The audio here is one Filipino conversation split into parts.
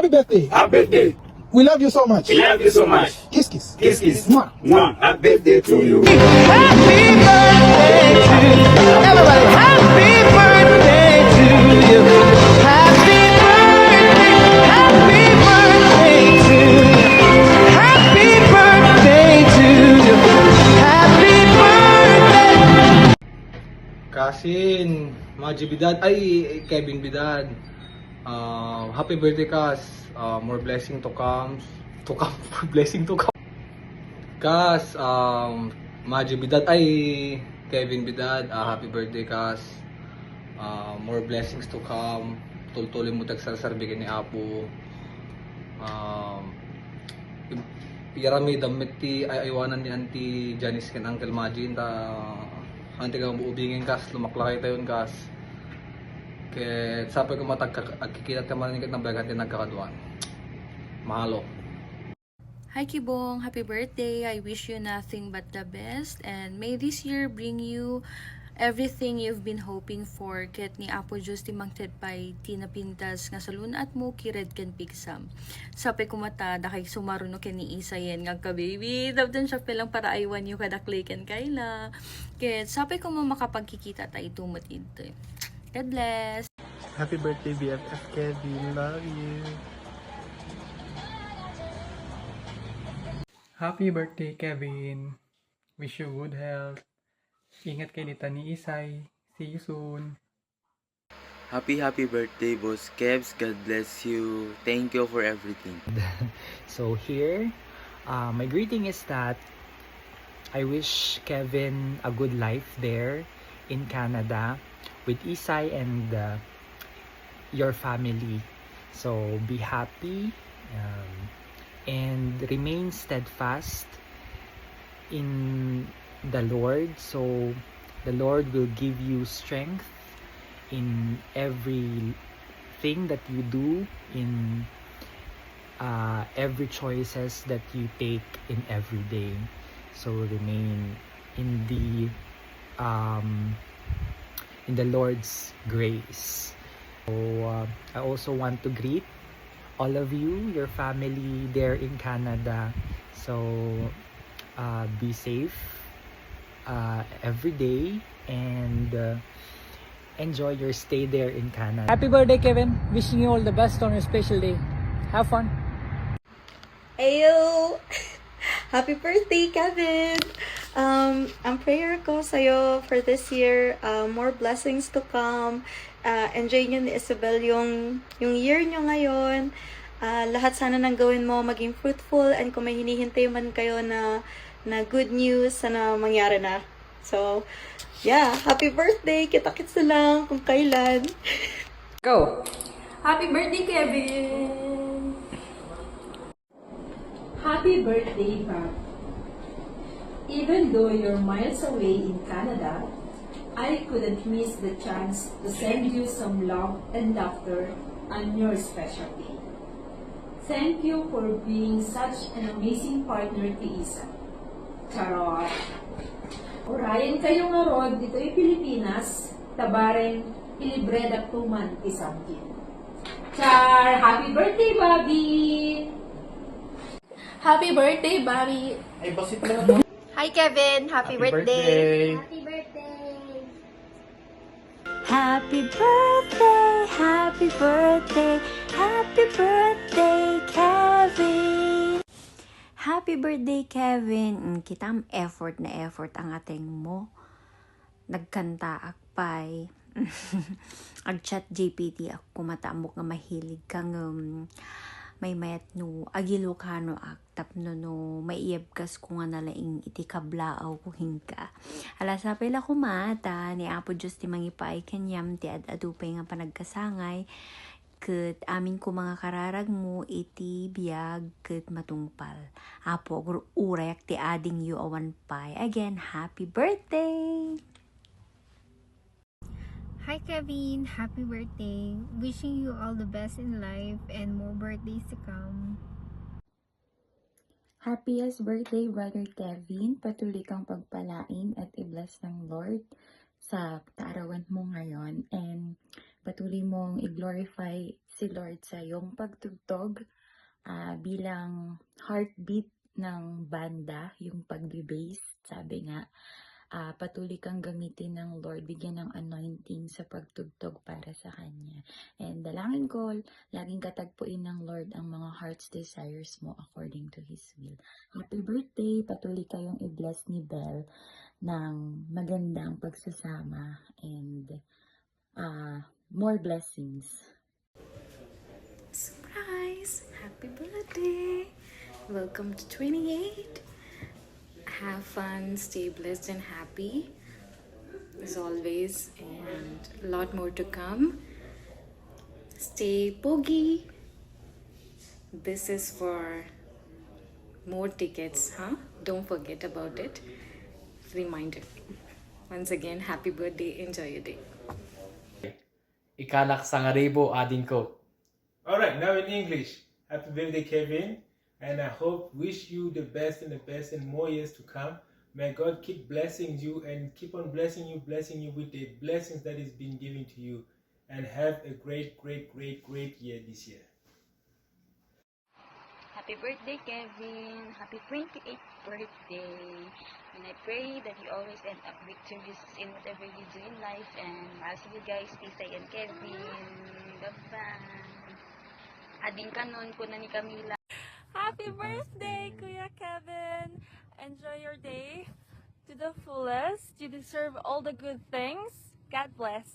Happy birthday. Happy birthday. We love you so much. We love you so much. Kiss, kiss. Kiss, kiss. Mwah. Mwah. Happy birthday to you. Happy birthday to you. Everybody, happy birthday to you. Happy birthday to you. Happy birthday to you. Happy birthday. Kasin, Maji Bidad, ay Kevin Bidad. Happy birthday, Kas. More blessing to come. More blessing to come. Kas, Maji Bidad, ay Kevin Bidad. Happy birthday, Kas. More blessings to come. Tultuloy mo tagsasar bigyan ni Apo. Yarami damit ti ay aywanan ni Auntie Janice ken Uncle Maji ta anti ka buubingin Kas, lumaklakay tayon Kas. Kaya sapay ko agkikilat ka man ng bagat din nagkakaduan. Mahalo. Hi Kibong, happy birthday. I wish you nothing but the best and may this year bring you everything you've been hoping for. Ket ni Apo Diyos ti mangted pay tina pintas nga salunat mo kired ken pigsam. Sapay kumata da kay sumaruno ken ni Isayen nga ka baby. Dabdan siya pelang para aywan yu kadakli ken kayla. Ket sapay ko mo makapagkikita tayo tumatid. God bless. Happy birthday, BFF Kevin. Love you. Happy birthday, Kevin. Wish you good health. Ingat kay dita ni Isay. See you soon. Happy birthday, Boss Kevs. God bless you. Thank you for everything. So here, my greeting is that I wish Kevin a good life there in Canada with Isay and your family. So be happy and remain steadfast in the Lord. So the Lord will give you strength in everything that you do, in every choices that you take in every day. So remain in the Lord's grace. So I also want to greet all of you, your family there in Canada. So be safe every day and enjoy your stay there in Canada. Happy birthday, Kevin. Wishing you all the best on your special day. Have fun. Ayo! Happy birthday, Kevin! Ang prayer ko sa'yo for this year, more blessings to come. Enjoy nyo ni Isabel yung year nyo ngayon. Lahat sana nang gawin mo maging fruitful, and kung may hinihintay man kayo na good news, sana mangyari na. So, yeah, happy birthday! Kita-kits na lang kung kailan. Go! Happy birthday, Kevin! Happy birthday, Bob. Even though you're miles away in Canada, I couldn't miss the chance to send you some love and laughter on your special day. Thank you for being such an amazing partner to Isa. Charot! Orayan kayo nga rod dito ay Pilipinas, tabareng ilibreda tuman isangkin. Char! Happy birthday, Bobby! Happy birthday, Bobby! Ay, basit na. Hi, Kevin! Happy birthday! Happy birthday! Happy birthday, happy birthday, happy birthday, Kevin! Happy birthday, Kevin! Kitam effort na effort ang ating mo. Nagkanta akpay. Ag-chat GPT ako kumatamok nga mahilig kang may mayat no agilo ka no aktap no maiyabkas ko nga nalaing iti kablaaw ko hingka. Alasapay la kumata ni Apo Diyos ti mangipay kanyam ti adupay nga panagkasangay ket amin ko mga kararag mo iti biyag ket matungpal. Apo urayak ti ading yu awan pay. Again, happy birthday! Hi Kevin, happy birthday. Wishing you all the best in life and more birthdays to come. Happiest birthday, Brother Kevin. Patuloy kang pagpalain at i-bless ng Lord sa kaarawan mo ngayon. And patuloy mong i-glorify si Lord sa iyong pagtugtog bilang heartbeat ng banda, yung pagbe-bass. Sabi nga, patuloy kang gamitin ng Lord, bigyan ng anointing sa pagtugtog para sa Kanya. And dalangin ko, laging katagpuin ng Lord ang mga heart's desires mo according to His will. Happy birthday! Patuloy kayong i-bless ni Belle ng magandang pagsasama and more blessings. Surprise! Happy birthday! Welcome to 28. Have fun, stay blessed and happy as always, and a lot more to come. Stay pogi. This is for more tickets, huh? Don't forget about it. Reminder. Once again, happy birthday. Enjoy your day. Ikanak sa ngaribo adin ko. Alright, now in English. Happy birthday, Kevin. And I wish you the best and more years to come. May God keep blessing you and keep on blessing you with the blessings that is being given to you. And have a great year this year. Happy birthday, Kevin. Happy 28th birthday. And I pray that you always end up victorious in whatever you do in life. And I'll see you guys, Tisay and Kevin. Bye-bye. Ading kanon ko na ni Camila. Happy birthday, Kuya Kevin! Enjoy your day to the fullest. You deserve all the good things. God bless.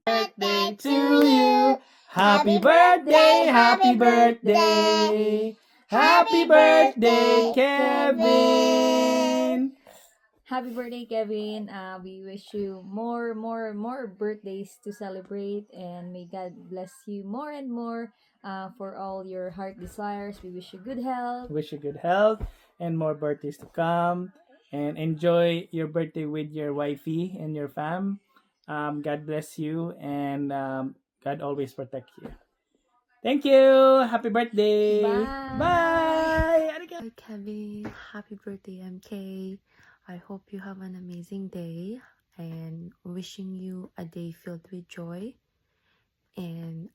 Birthday to you. Happy birthday, happy birthday. Happy birthday, Kevin. Happy birthday, Kevin. We wish you more birthdays to celebrate, and may God bless you more and more for all your heart desires. We wish you good health. Wish you good health and more birthdays to come. And enjoy your birthday with your wifey and your fam. God bless you, and God always protect you. Thank you. Happy birthday. Bye. Bye. Hi, Kevin. Happy birthday, MK. I hope you have an amazing day, and wishing you a day filled with joy and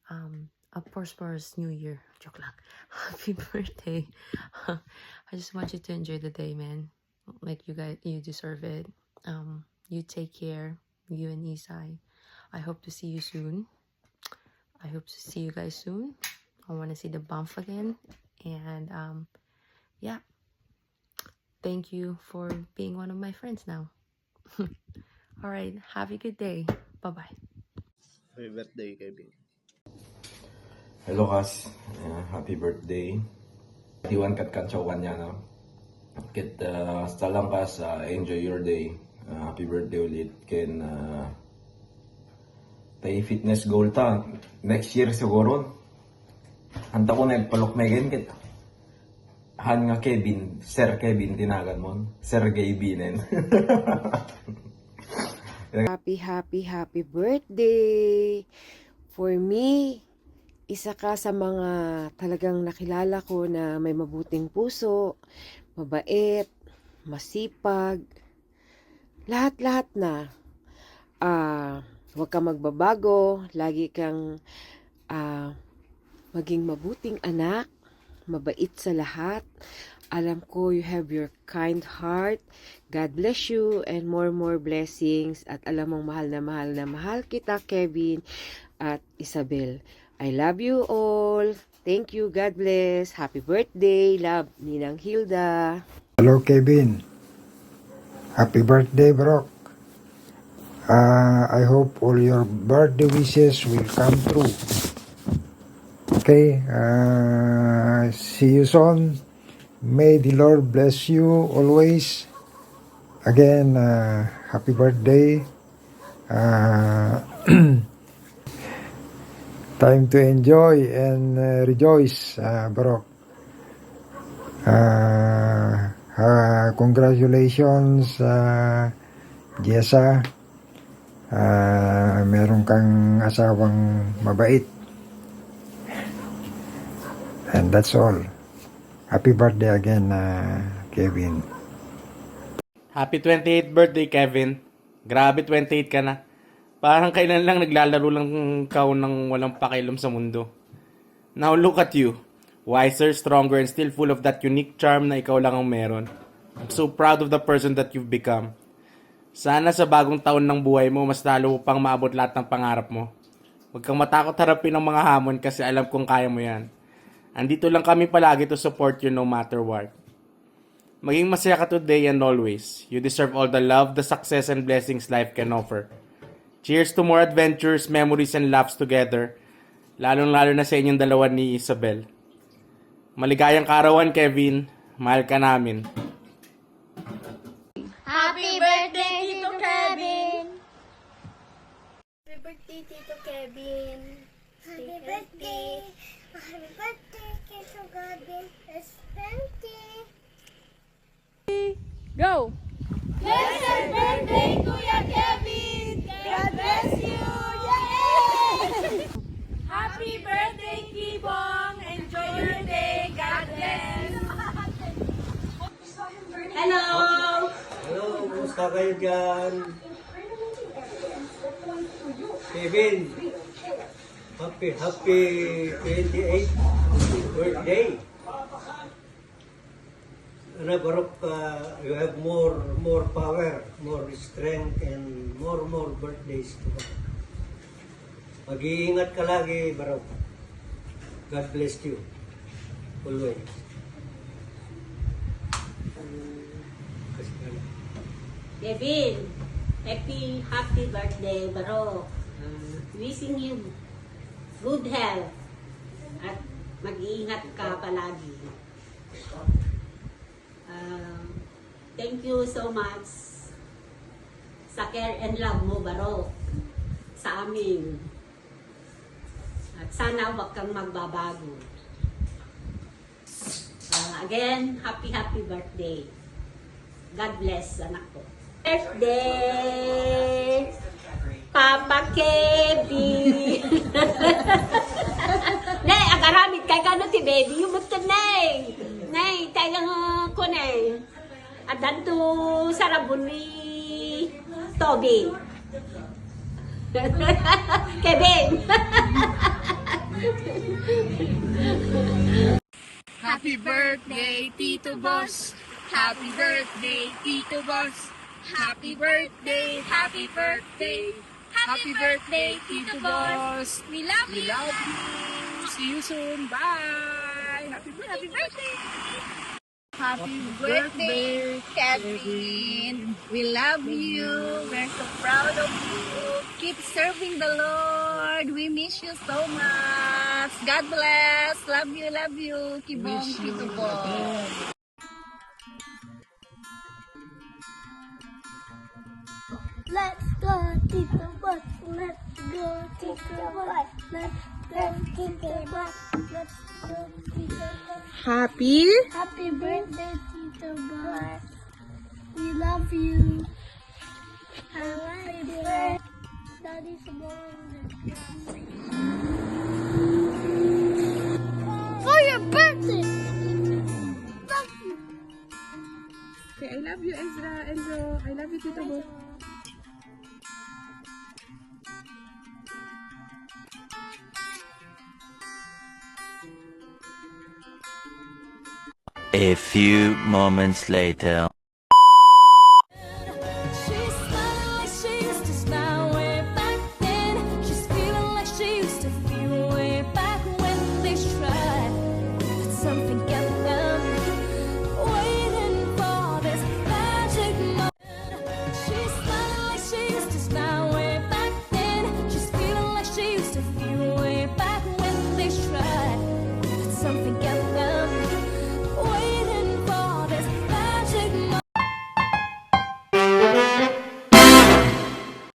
a prosperous new year. Joke lang. Happy birthday. I just want you to enjoy the day, man. Like you deserve it. You take care, you and Isai. I hope to see you soon. I hope to see you guys soon. I want to see the bump again. And yeah. Thank you for being one of my friends now. Alright, have a good day. Bye-bye. Happy birthday, Kevin. Hello, Kas. Happy birthday. Tiwan kat kanchawan niya, no? Kit salam, Kas. Enjoy your day. Happy birthday ulit. Ken tay fitness goal ta. Next year siguro. Hanta ko nagpalok na again kit. Han nga Kevin, Sir Kevin tinagan mo. Sergey Binen. Happy birthday! For me, isa ka sa mga talagang nakilala ko na may mabuting puso, mabait, masipag, lahat-lahat na. Huwag kang magbabago, lagi kang maging mabuting anak, mabait sa lahat. Alam ko you have your kind heart. God bless you and more blessings. At alam mong mahal kita, Kevin at Isabel. I love you all. Thank you. God bless. Happy birthday. Love, Ninang Hilda. Hello, Kevin. Happy birthday, bro. I hope all your birthday wishes will come true. Okay, see you soon. May the Lord bless you always. Again, happy birthday. Time to enjoy and rejoice, bro. Congratulations, Jessa. Meron kang asawang mabait. And that's all. Happy birthday again, Kevin. Happy 28th birthday, Kevin. Grabe, 28 ka na. Parang kailan lang naglalaro lang ikaw ng walang pakialam sa mundo. Now look at you. Wiser, stronger, and still full of that unique charm na ikaw lang ang meron. I'm so proud of the person that you've become. Sana sa bagong taon ng buhay mo, mas lalo pang maabot lahat ng pangarap mo. Huwag kang matakot harapin ang mga hamon kasi alam kong kaya mo yan. Andito lang kami palagi to support you no matter what. Maging masaya ka today and always. You deserve all the love, the success, and blessings life can offer. Cheers to more adventures, memories, and laughs together. Lalong-lalo na sa inyong dalawa ni Isabel. Maligayang karawan, Kevin. Mahal ka namin. Happy birthday, Tito Kevin! Happy birthday, Tito Kevin! Happy birthday! Happy birthday, Tito Kevin! It's 20! Go! Blessed birthday, Kuya Kevin! God bless you! Yay! Happy birthday, Kibong! Enjoy your day! God bless! Hello! Hello, kumusta kayo dyan? Kevin, happy 28th birthday. Barok, you have more power, more strength, and more birthdays to come. Mag-iingat ka lagi, Barok. God bless you. Always. Kevin, happy birthday, Barok. Wishing you good health at mag-iingat ka palagi. Thank you so much sa care and love mo, Barok, sa amin. At sana wag kang magbabago. Again, happy birthday. God bless, anak ko. Birthday, Papa Kevin! Nay, agaramit kay kano ti baby, yung magtad nay. Nay, tayo ko nay. At danto sa rabon ni Toby. Kevin! Happy birthday, Tito Boss! Happy birthday, Tito Boss! Happy birthday, happy birthday! Happy birthday, Tito Boss! We love you! See you soon! Bye! Happy birthday! Happy birthday, Kevin! We love you! We're so proud of you! Keep serving the Lord! We miss you so much! God bless! Love you! Kibong, Tito Boss! Let's go, Tito Boss! Let's go, Tito Boss! Let's go, Tito Boss! Let's go, Tito Boss! Happy Birthday, Tito Boss! We love you! Happy birthday! Daddy's born! For your birthday! Love you! Okay, I love you, Ezra. Enzo, I love you, Tito Boss. A few moments later.